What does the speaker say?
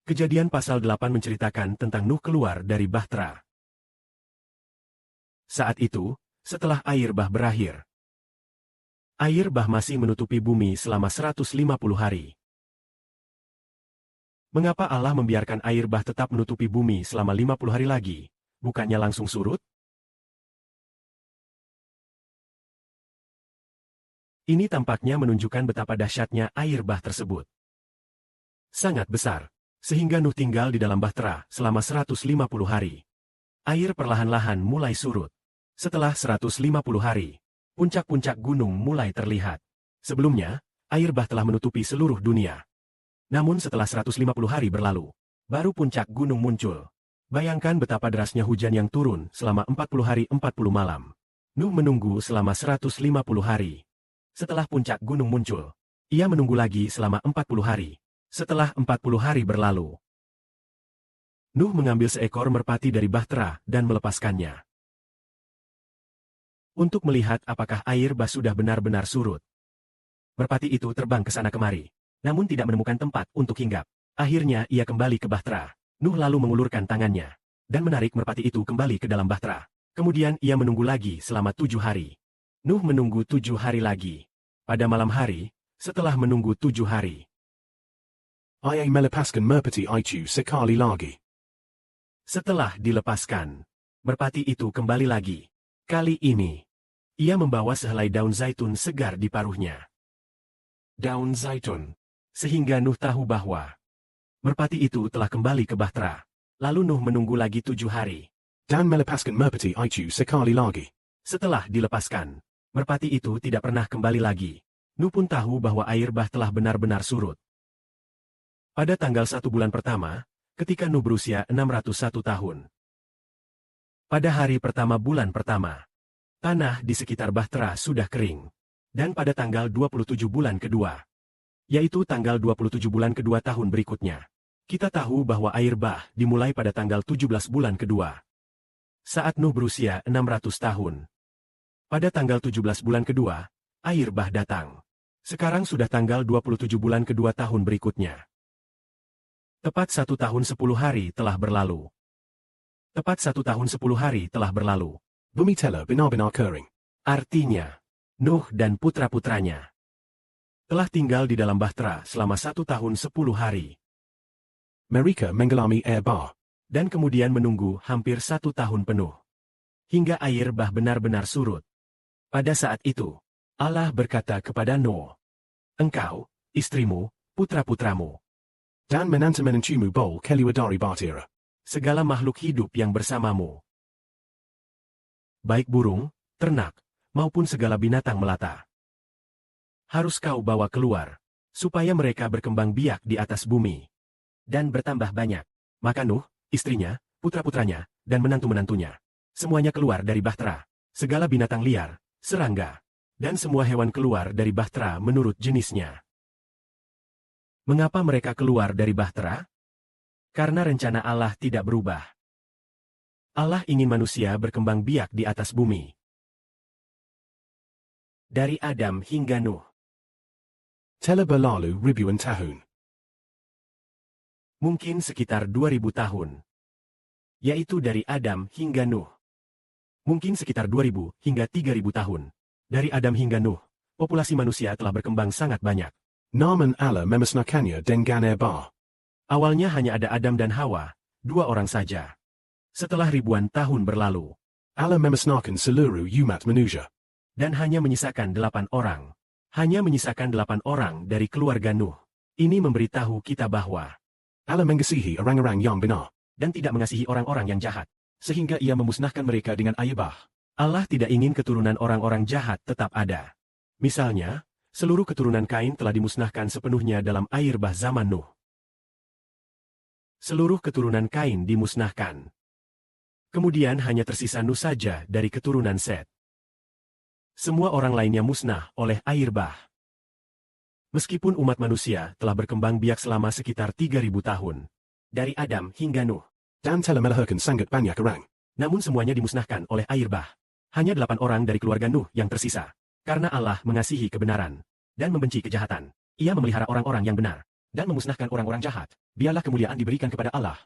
Kejadian pasal 8 menceritakan tentang Nuh keluar dari bahtera. Saat itu, setelah air bah berakhir, air bah masih menutupi bumi selama 150 hari. Mengapa Allah membiarkan air bah tetap menutupi bumi selama 50 hari lagi? Bukannya langsung surut? Ini tampaknya menunjukkan betapa dahsyatnya air bah tersebut. Sangat besar, sehingga Nuh tinggal di dalam bahtera selama 150 hari. Air perlahan-lahan mulai surut. Setelah 150 hari, puncak-puncak gunung mulai terlihat. Sebelumnya, air bah telah menutupi seluruh dunia. Namun setelah 150 hari berlalu, baru puncak gunung muncul. Bayangkan betapa derasnya hujan yang turun selama 40 hari 40 malam. Nuh menunggu selama 150 hari. Setelah puncak gunung muncul, ia menunggu lagi selama 40 hari. Setelah 40 hari berlalu, Nuh mengambil seekor merpati dari bahtera dan melepaskannya untuk melihat apakah air bah sudah benar-benar surut. Merpati itu terbang ke sana kemari, namun tidak menemukan tempat untuk hinggap. Akhirnya ia kembali ke bahtera. Nuh lalu mengulurkan tangannya dan menarik merpati itu kembali ke dalam bahtera. Kemudian ia menunggu lagi selama 7 hari. Nuh menunggu 7 hari lagi. Pada malam hari, setelah menunggu 7 hari, Ia melepaskan merpati itu sekali lagi. Setelah dilepaskan, merpati itu kembali lagi. Kali ini, ia membawa sehelai daun zaitun segar di paruhnya. Daun zaitun. Sehingga Nuh tahu bahwa merpati itu telah kembali ke bahtera. Lalu Nuh menunggu lagi 7 hari. Dan melepaskan merpati itu sekali lagi. Setelah dilepaskan, merpati itu tidak pernah kembali lagi. Nuh pun tahu bahwa air bah telah benar-benar surut. Pada tanggal 1 bulan pertama, ketika Nuh berusia 601 tahun. Pada hari pertama bulan pertama, tanah di sekitar bahtera sudah kering. Dan pada tanggal 27 bulan kedua, yaitu tanggal 27 bulan kedua tahun berikutnya, kita tahu bahwa air bah dimulai pada tanggal 17 bulan kedua. Saat Nuh berusia 600 tahun. Pada tanggal 17 bulan kedua, air bah datang. Sekarang sudah tanggal 27 bulan kedua tahun berikutnya. Tepat 1 tahun 10 hari telah berlalu. Tepat 1 tahun 10 hari telah berlalu. Bumi telah benar-benar kering. Artinya, Nuh dan putra-putranya telah tinggal di dalam bahtera selama 1 tahun 10 hari. Mereka mengalami air bah. Dan kemudian menunggu hampir 1 tahun penuh. Hingga air bah benar-benar surut. Pada saat itu, Allah berkata kepada Nuh, "Engkau, istrimu, putra-putramu, Dan menantu-menantumu bol keluar dari bahtera. segala makhluk hidup yang bersamamu, baik burung, ternak, maupun segala binatang melata, harus kau bawa keluar, supaya mereka berkembang biak di atas bumi, dan bertambah banyak." Maka Nuh, istrinya, putra-putranya, dan menantu-menantunya, semuanya keluar dari bahtera. Segala binatang liar, serangga, dan semua hewan keluar dari bahtera menurut jenisnya. Mengapa mereka keluar dari bahtera? Karena rencana Allah tidak berubah. Allah ingin manusia berkembang biak di atas bumi. Dari Adam hingga Nuh. Telah berlalu ribuan tahun. Mungkin sekitar 2000 tahun. Yaitu dari Adam hingga Nuh. Mungkin sekitar 2000 hingga 3000 tahun. Dari Adam hingga Nuh, populasi manusia telah berkembang sangat banyak. Namun Allah memusnahkannya dengan air bah. Awalnya hanya ada Adam dan Hawa, 2 orang saja. Setelah ribuan tahun berlalu, Allah memusnahkan seluruh umat manusia. dan hanya menyisakan 8 orang. Hanya menyisakan 8 orang dari keluarga Nuh. Ini memberitahu kita bahwa Allah mengasihi orang-orang yang benar. dan tidak mengasihi orang-orang yang jahat. Sehingga ia memusnahkan mereka dengan air bah. Allah tidak ingin keturunan orang-orang jahat tetap ada. Misalnya, seluruh keturunan Kain telah dimusnahkan sepenuhnya dalam air bah zaman Nuh. Seluruh keturunan Kain dimusnahkan. Kemudian hanya tersisa Nuh saja dari keturunan Set. Semua orang lainnya musnah oleh air bah. Meskipun umat manusia telah berkembang biak selama sekitar 3000 tahun. Dari Adam hingga Nuh. Dan telah melahirkan sangat banyak orang. Namun semuanya dimusnahkan oleh air bah. Hanya 8 orang dari keluarga Nuh yang tersisa. Karena Allah mengasihi kebenaran dan membenci kejahatan. Ia memelihara orang-orang yang benar. dan memusnahkan orang-orang jahat. Biarlah kemuliaan diberikan kepada Allah.